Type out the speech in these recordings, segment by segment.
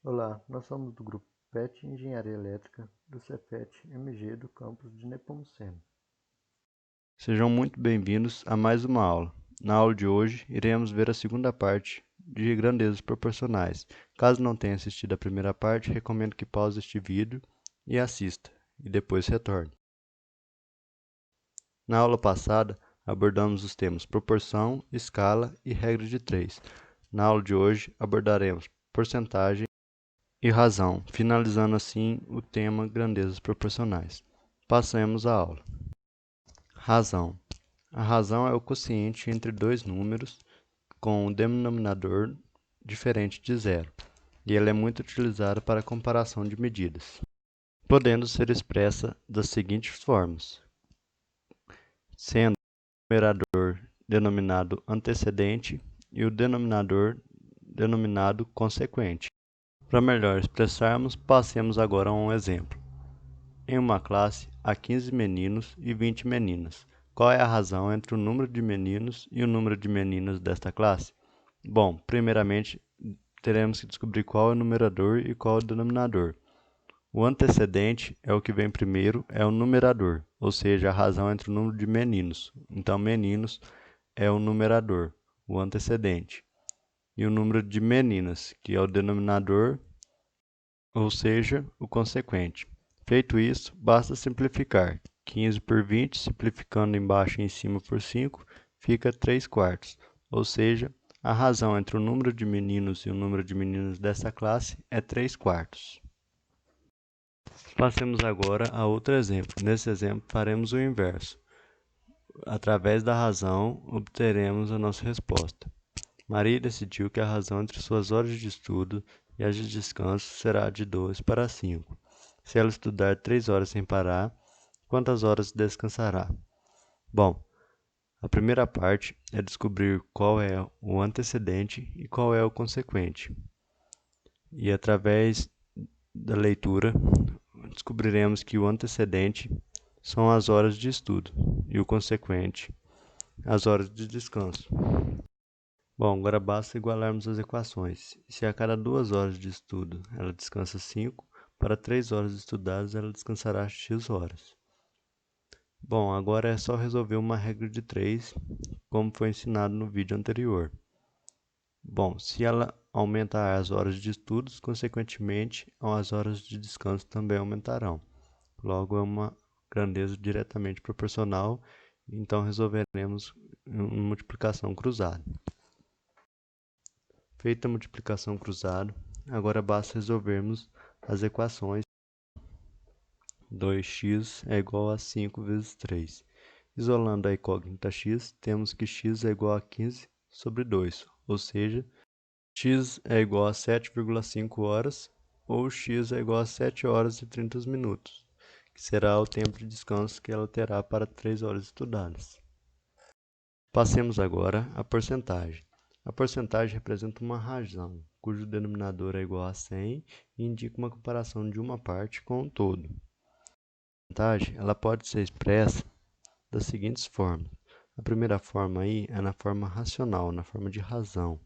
Olá, nós somos do grupo PET Engenharia Elétrica do Cefet MG do campus de Nepomuceno. Sejam muito bem-vindos a mais uma aula. Na aula de hoje, iremos ver a segunda parte de grandezas proporcionais. Caso não tenha assistido a primeira parte, recomendo que pause este vídeo e assista, e depois retorne. Na aula passada, abordamos os temas proporção, escala e regra de 3. Na aula de hoje, abordaremos porcentagem e razão, finalizando assim o tema grandezas proporcionais. Passemos à aula. Razão. A razão é o quociente entre dois números com um denominador diferente de zero, e ela é muito utilizada para comparação de medidas, podendo ser expressa das seguintes formas, sendo o numerador denominado antecedente e o denominador denominado consequente. Para melhor expressarmos, passemos agora a um exemplo. Em uma classe, há 15 meninos e 20 meninas. Qual é a razão entre o número de meninos e o número de meninas desta classe? Bom, primeiramente, teremos que descobrir qual é o numerador e qual é o denominador. O antecedente é o que vem primeiro, é o numerador, ou seja, a razão entre o número de meninos. Então, meninos é o numerador, o antecedente. E o número de meninas, que é o denominador, ou seja, o consequente. Feito isso, basta simplificar. 15 por 20, simplificando embaixo e em cima por 5, fica 3 quartos. Ou seja, a razão entre o número de meninos e o número de meninas dessa classe é 3 quartos. Passemos agora a outro exemplo. Nesse exemplo, faremos o inverso. Através da razão, obteremos a nossa resposta. Maria decidiu que a razão entre suas horas de estudo e as de descanso será de 2 para 5. Se ela estudar 3 horas sem parar, quantas horas descansará? Bom, a primeira parte é descobrir qual é o antecedente e qual é o consequente. E através da leitura, descobriremos que o antecedente são as horas de estudo e o consequente, as horas de descanso. Bom, agora basta igualarmos as equações. Se a cada 2 horas de estudo ela descansa 5, para 3 horas estudadas ela descansará x horas. Bom, agora é só resolver uma regra de 3, como foi ensinado no vídeo anterior. Bom, se ela aumentar as horas de estudos, consequentemente, as horas de descanso também aumentarão. Logo, é uma grandeza diretamente proporcional, então resolveremos uma multiplicação cruzada. Feita a multiplicação cruzada, agora basta resolvermos as equações. 2x é igual a 5 vezes 3. Isolando a incógnita x, temos que x é igual a 15 sobre 2, ou seja, x é igual a 7,5 horas, ou x é igual a 7 horas e 30 minutos, que será o tempo de descanso que ela terá para 3 horas estudadas. Passemos agora à porcentagem. A porcentagem representa uma razão, cujo denominador é igual a 100 e indica uma comparação de uma parte com o todo. A porcentagem ela pode ser expressa das seguintes formas. A primeira forma aí é na forma racional, na forma de razão.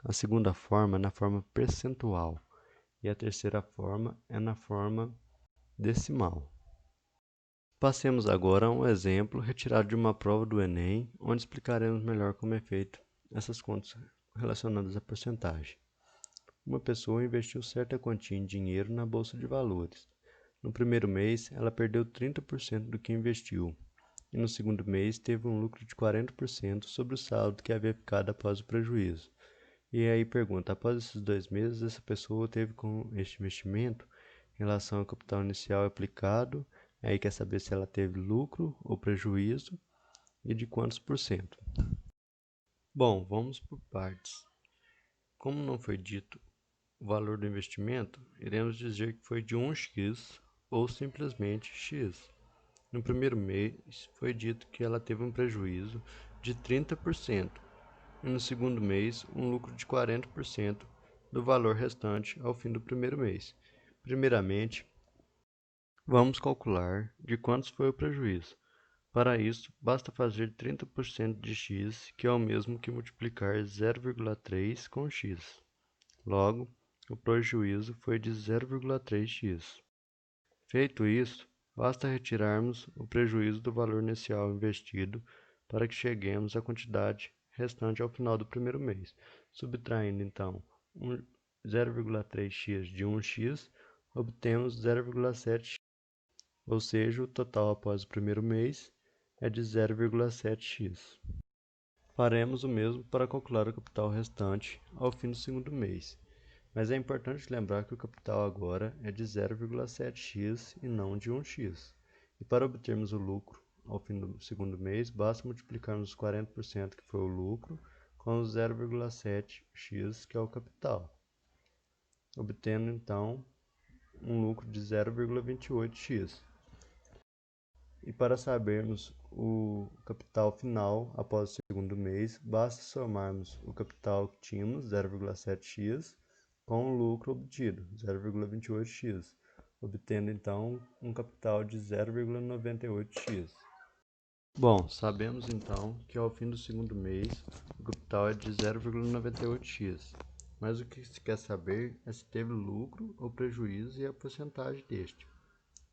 A segunda forma é na forma percentual. E a terceira forma é na forma decimal. Passemos agora a um exemplo retirado de uma prova do Enem, onde explicaremos melhor como é feito essas contas relacionadas à porcentagem. Uma pessoa investiu certa quantia em dinheiro na bolsa de valores. No primeiro mês, ela perdeu 30% do que investiu, e no segundo mês teve um lucro de 40% sobre o saldo que havia ficado após o prejuízo. E aí pergunta, após esses 2 meses, essa pessoa teve com este investimento em relação ao capital inicial aplicado, aí quer saber se ela teve lucro ou prejuízo e de quantos por cento. Bom, vamos por partes. Como não foi dito o valor do investimento, iremos dizer que foi de 1x ou simplesmente x. No primeiro mês, foi dito que ela teve um prejuízo de 30%, e no segundo mês, um lucro de 40% do valor restante ao fim do primeiro mês. Primeiramente, vamos calcular de quantos foi o prejuízo. Para isso, basta fazer 30% de x, que é o mesmo que multiplicar 0,3 com x. Logo, o prejuízo foi de 0,3x. Feito isso, basta retirarmos o prejuízo do valor inicial investido para que cheguemos à quantidade restante ao final do primeiro mês. Subtraindo, então, 0,3x de 1x, obtemos 0,7x, ou seja, o total após o primeiro mês é de 0,7x. Faremos o mesmo para calcular o capital restante ao fim do segundo mês. Mas é importante lembrar que o capital agora é de 0,7x e não de 1x. E para obtermos o lucro ao fim do segundo mês, basta multiplicarmos os 40% que foi o lucro com os 0,7x que é o capital, obtendo então um lucro de 0,28x. E para sabermos o capital final após o segundo mês, basta somarmos o capital que tínhamos, 0,7x, com o lucro obtido, 0,28x, obtendo então um capital de 0,98x. Bom, sabemos então que ao fim do segundo mês o capital é de 0,98x, mas o que se quer saber é se teve lucro ou prejuízo e a porcentagem deste.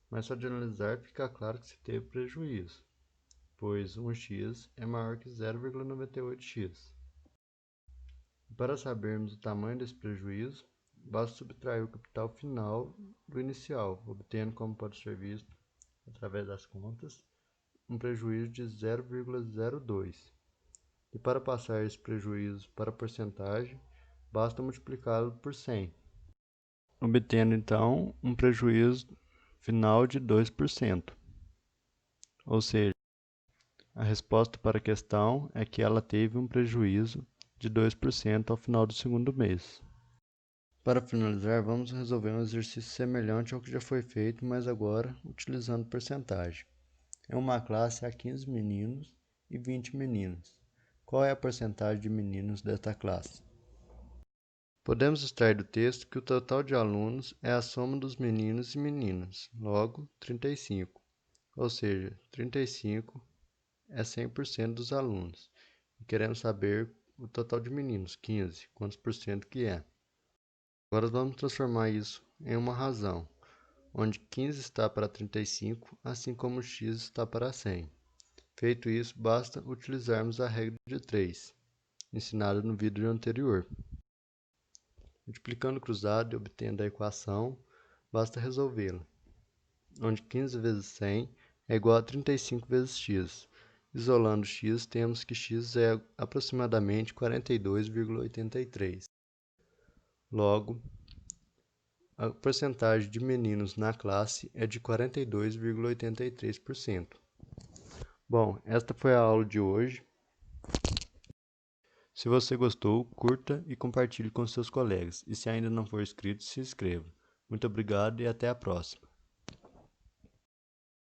Mas só de analisar fica claro que se teve prejuízo, pois 1x é maior que 0,98x. Para sabermos o tamanho desse prejuízo, basta subtrair o capital final do inicial, obtendo, como pode ser visto através das contas, um prejuízo de 0,02. E para passar esse prejuízo para a porcentagem, basta multiplicá-lo por 100, obtendo então um prejuízo final de 2%. Ou seja, a resposta para a questão é que ela teve um prejuízo de 2% ao final do segundo mês. Para finalizar, vamos resolver um exercício semelhante ao que já foi feito, mas agora utilizando porcentagem. Em uma classe há 15 meninos e 20 meninas. Qual é a porcentagem de meninos desta classe? Podemos extrair do texto que o total de alunos é a soma dos meninos e meninas, logo 35. Ou seja, 35 é 100% dos alunos. E queremos saber o total de meninos, 15, quantos por cento que é. Agora vamos transformar isso em uma razão, onde 15 está para 35, assim como x está para 100. Feito isso, basta utilizarmos a regra de 3, ensinada no vídeo anterior. Multiplicando cruzado e obtendo a equação, basta resolvê-la, onde 15 vezes 100 é igual a 35 vezes x. Isolando x, temos que x é aproximadamente 42,83. Logo, a porcentagem de meninos na classe é de 42,83%. Bom, esta foi a aula de hoje. Se você gostou, curta e compartilhe com seus colegas. E se ainda não for inscrito, se inscreva. Muito obrigado e até a próxima.